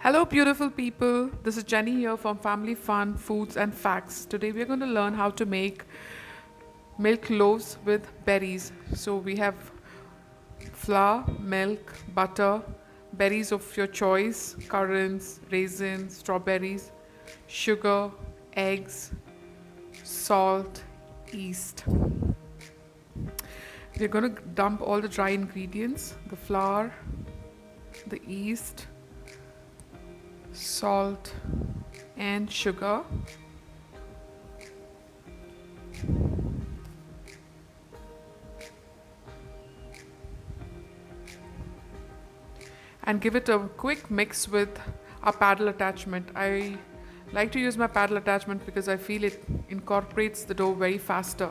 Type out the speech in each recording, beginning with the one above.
Hello, beautiful people. This is Jenny here from Family Fun Foods and Facts. Today, we're going to learn how to make milk loaves with berries. So, we have flour, milk, butter, berries of your choice, currants, raisins, strawberries, sugar, eggs, salt, yeast. We're going to dump all the dry ingredients, the flour, the yeast, salt and sugar, and give it a quick mix with a paddle attachment. I like to use my paddle attachment because I feel it incorporates the dough very faster.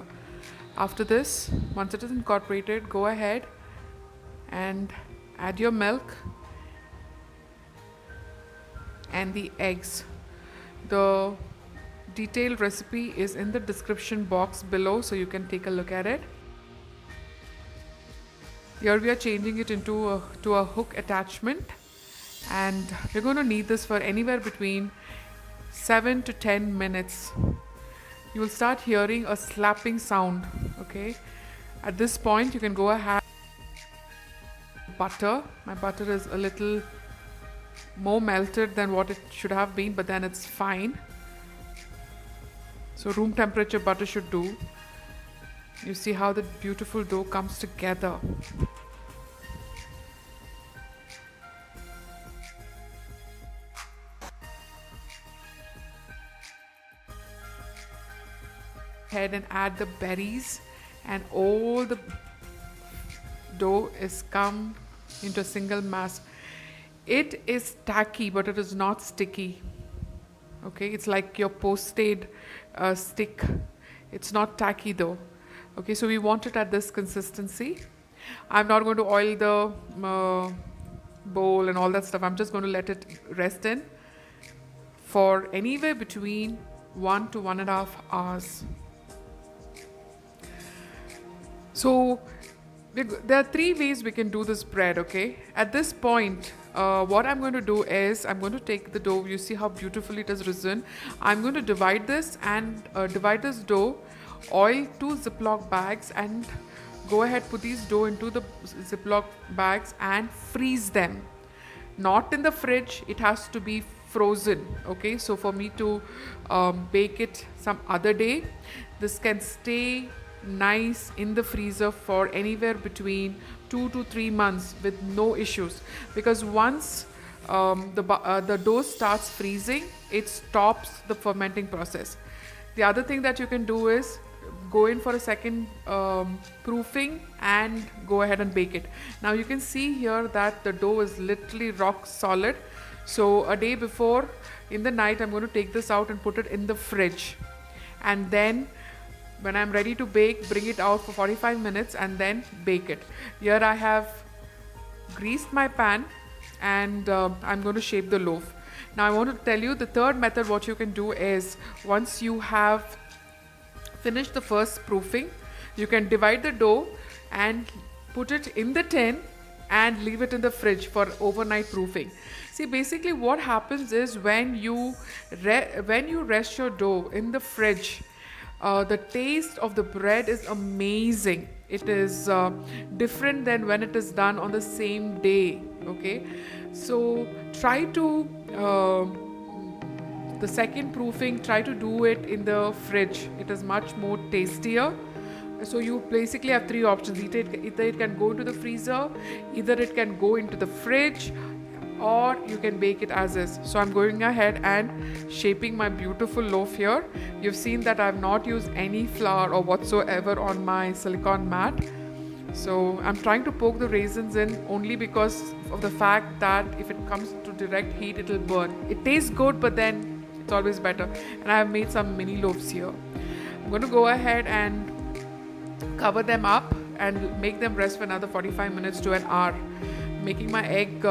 After this, once it is incorporated, go ahead and add your milk and the eggs. The detailed recipe is in the description box below, so you can take a look at it. Here we are changing it into a hook attachment, and we're going to need this for anywhere between 7 to 10 minutes. You will start hearing a slapping sound. Okay, at this point you can go ahead. Butter. My butter is a little more melted than what it should have been, but then it's fine. So room temperature butter should do. You see how the beautiful dough comes together. Ahead and add the berries, and all the dough is come into a single mass. It is tacky, but it is not sticky. Okay, it's like your post-aid stick. It's not tacky though. Okay, so we want it at this consistency. I'm not going to oil the bowl and all that stuff. I'm just going to let it rest in for anywhere between 1 to 1.5 hours. So there are 3 ways we can do this bread. Okay, at this point, what I'm going to do is I'm going to take the dough. You see how beautifully it has risen. I'm going to divide this and divide this dough, oil 2 Ziploc bags, and go ahead, put these dough into the Ziploc bags and freeze them. Not in the fridge, it has to be frozen. Okay, so for me to bake it some other day, this can stay nice in the freezer for anywhere between 2 to 3 months with no issues, because once the dough starts freezing, it stops the fermenting process. The other thing that you can do is go in for a second proofing and go ahead and bake it. Now you can see here that the dough is literally rock solid. So a day before, in the night, I'm going to take this out and put it in the fridge, and then when I'm ready to bake, bring it out for 45 minutes and then bake it. Here I have greased my pan, and I'm going to shape the loaf. Now I want to tell you the third method. What you can do is, once you have finished the first proofing, you can divide the dough and put it in the tin and leave it in the fridge for overnight proofing. See, basically what happens is when you rest your dough in the fridge, the taste of the bread is amazing. It is different than when it is done on the same day. Okay, so try to the second proofing, try to do it in the fridge. It is much more tastier. So you basically have 3 options. Either it can go into the freezer, either it can go into the fridge, or you can bake it as is. So I'm going ahead and shaping my beautiful loaf here. You've seen that I've not used any flour or whatsoever on my silicone mat. So I'm trying to poke the raisins in only because of the fact that if it comes to direct heat, it'll burn. It tastes good, but then it's always better. And I have made some mini loaves here. I'm going to go ahead and cover them up and make them rest for another 45 minutes to an hour. Making my egg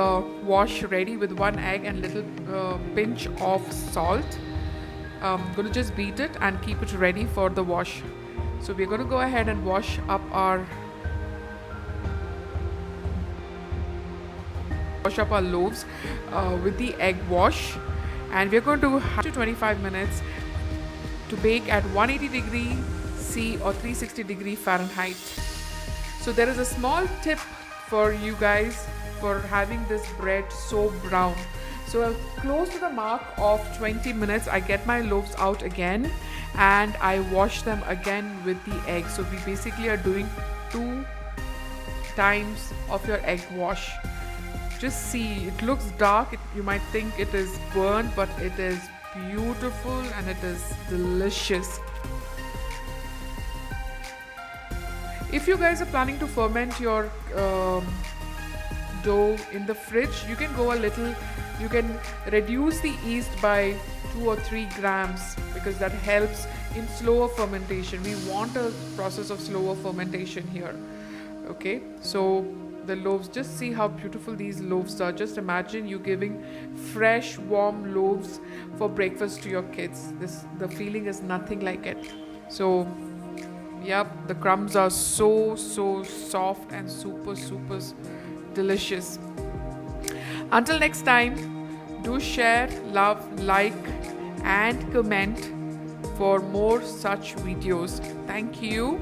wash ready with 1 egg and little pinch of salt. I'm going to just beat it and keep it ready for the wash. So we're going to go ahead and wash up our wash up our loaves with the egg wash, and we're going to have to 25 minutes to bake at 180 C or 360 Fahrenheit. So there is a small tip for you guys for having this bread so brown. So close to the mark of 20 minutes, I get my loaves out again and I wash them again with the egg. So we basically are doing 2 times of your egg wash. Just see, it looks dark, you might think it is burnt, but it is beautiful and it is delicious. If you guys are planning to ferment your dough in the fridge, you can go a little, you can reduce the yeast by 2 or 3 grams because that helps in slower fermentation. We want a process of slower fermentation here. Okay, so the loaves, just see how beautiful these loaves are. Just imagine you giving fresh warm loaves for breakfast to your kids. The feeling is nothing like it. So yep, the crumbs are so soft and super delicious. Until next time, do share, love, like and comment for more such videos. Thank you.